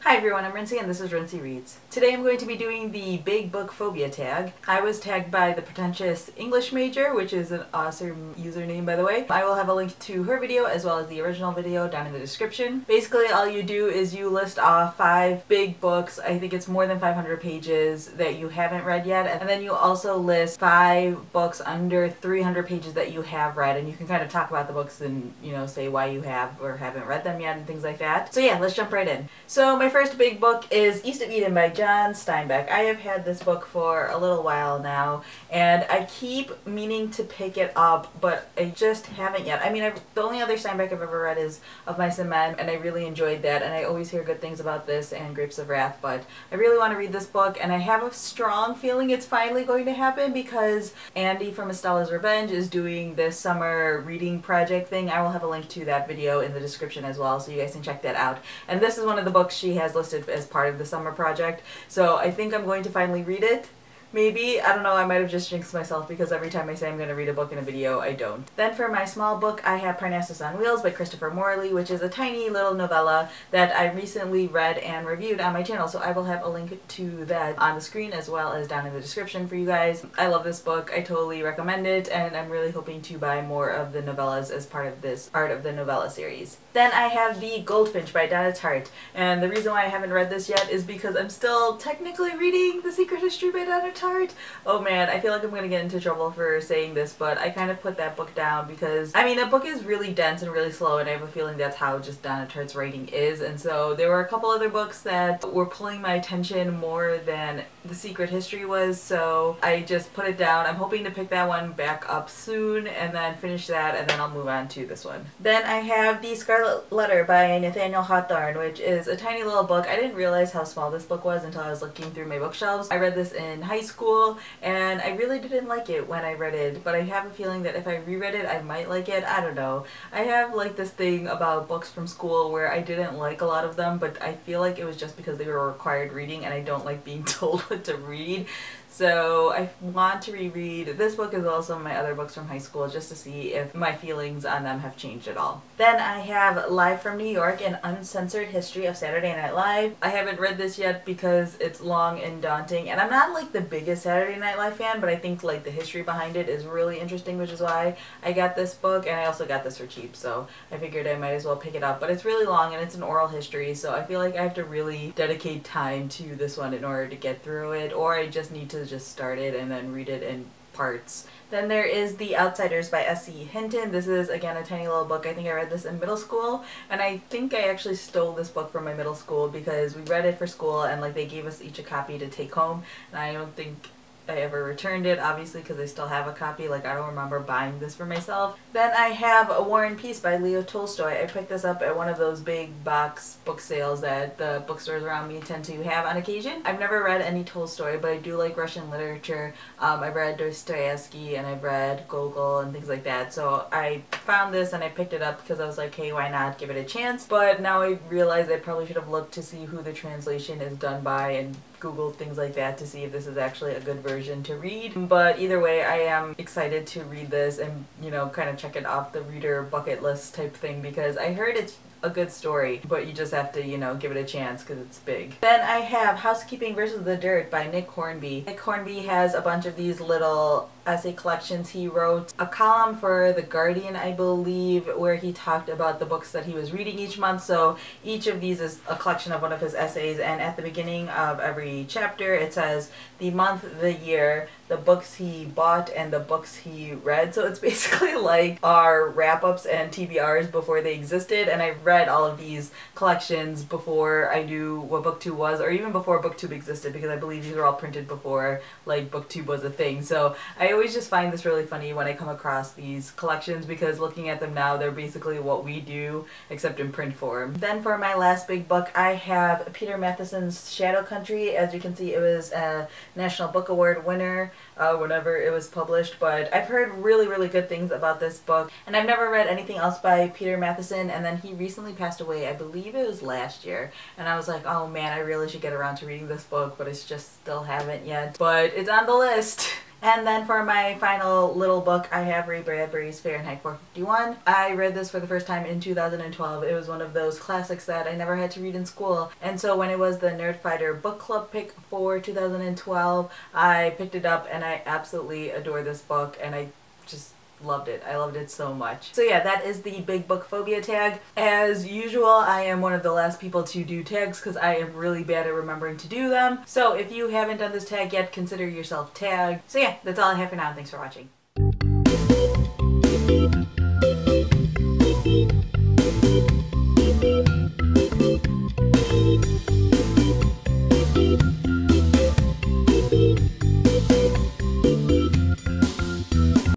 Hi everyone, I'm Rincey and this is Rincey Reads. Today I'm going to be doing the Big Book Phobia Tag. I was tagged by the pretentious English major, which is an awesome username by the way. I will have a link to her video as well as the original video down in the description. Basically all you do is you list off 5 big books, I think it's more than 500 pages, that you haven't read yet, and then you also list 5 books under 300 pages that you have read, and you can kind of talk about the books and, you know, say why you have or haven't read them yet and things like that. So yeah, let's jump right in. So my first big book is East of Eden by John Steinbeck. I have had this book for a little while now and I keep meaning to pick it up, but I just haven't yet. I mean, the only other Steinbeck I've ever read is Of Mice and Men, and I really enjoyed that, and I always hear good things about this and Grapes of Wrath, but I really want to read this book and I have a strong feeling it's finally going to happen because Andy from Estella's Revenge is doing this summer reading project thing. I will have a link to that video in the description as well so you guys can check that out. And this is one of the books she has listed as part of the summer project, so I think I'm going to finally read it. Maybe. I don't know, I might have just jinxed myself because every time I say I'm going to read a book in a video, I don't. Then for my small book, I have Parnassus on Wheels by Christopher Morley, which is a tiny little novella that I recently read and reviewed on my channel, so I will have a link to that on the screen as well as down in the description for you guys. I love this book, I totally recommend it, and I'm really hoping to buy more of the novellas as part of this Art of the Novella series. Then I have The Goldfinch by Donna Tartt, and the reason why I haven't read this yet is because I'm still technically reading The Secret History by Donna Tartt. Oh man, I feel like I'm gonna get into trouble for saying this, but I kind of put that book down because, I mean, that book is really dense and really slow, and I have a feeling that's how just Donna Tartt's writing is, and so there were a couple other books that were pulling my attention more than The Secret History was, so I just put it down. I'm hoping to pick that one back up soon and then finish that, and then I'll move on to this one. Then I have The Scarlet Letter by Nathaniel Hawthorne, which is a tiny little book. I didn't realize how small this book was until I was looking through my bookshelves. I read this in high school and I really didn't like it when I read it, but I have a feeling that if I reread it I might like it. I don't know. I have like this thing about books from school where I didn't like a lot of them, but I feel like it was just because they were required reading and I don't like being told what to read. So I want to reread this book as well as some of my other books from high school just to see if my feelings on them have changed at all. Then I have Live from New York, an uncensored history of Saturday Night Live. I haven't read this yet because it's long and daunting, and I'm not like the biggest Saturday Night Live fan, but I think like the history behind it is really interesting, which is why I got this book, and I also got this for cheap, so I figured I might as well pick it up. But it's really long and it's an oral history, so I feel like I have to really dedicate time to this one in order to get through it, or I just need to just start it and then read it in parts. Then there is The Outsiders by Sce Hinton. This is again a tiny little book. I think I read this in middle school, and I think I actually stole this book from my middle school because we read it for school and like they gave us each a copy to take home, and I don't think I ever returned it, obviously, because I still have a copy. Like, I don't remember buying this for myself. Then I have A War and Peace by Leo Tolstoy. I picked this up at one of those big box book sales that the bookstores around me tend to have on occasion. I've never read any Tolstoy, but I do like Russian literature. I've read Dostoevsky and I've read Gogol and things like that. So I found this and I picked it up because I was like, hey, why not give it a chance? But now I realize I probably should have looked to see who the translation is done by and Googled things like that to see if this is actually a good version to read. But either way, I am excited to read this and, you know, kind of check it off the reader bucket list type thing because I heard it's a good story, but you just have to, you know, give it a chance because it's big. Then I have Housekeeping versus the Dirt by Nick Hornby. Nick Hornby has a bunch of these little essay collections. He wrote a column for The Guardian, I believe, where he talked about the books that he was reading each month. So each of these is a collection of one of his essays, and at the beginning of every chapter it says the month, the year, the books he bought, and the books he read. So it's basically like our wrap-ups and TBRs before they existed, and I read all of these collections before I knew what BookTube was, or even before BookTube existed, because I believe these were all printed before like BookTube was a thing. So I always just find this really funny when I come across these collections because looking at them now, they're basically what we do except in print form. Then for my last big book, I have Peter Matheson's Shadow Country. As you can see, it was a National Book Award winner whenever it was published, but I've heard really good things about this book, and I've never read anything else by Peter Matheson, and then he recently passed away, I believe it was last year, and I was like, oh man, I really should get around to reading this book, but I just still haven't yet. But it's on the list. And then for my final little book, I have Ray Bradbury's Fahrenheit 451. I read this for the first time in 2012. It was one of those classics that I never had to read in school. And so when it was the Nerdfighter Book Club pick for 2012, I picked it up and I absolutely adore this book, and I just loved it. I loved it so much. So yeah, that is the Big Book Phobia tag. As usual, I am one of the last people to do tags because I am really bad at remembering to do them. So if you haven't done this tag yet, consider yourself tagged. So yeah, that's all I have for now. Thanks for watching.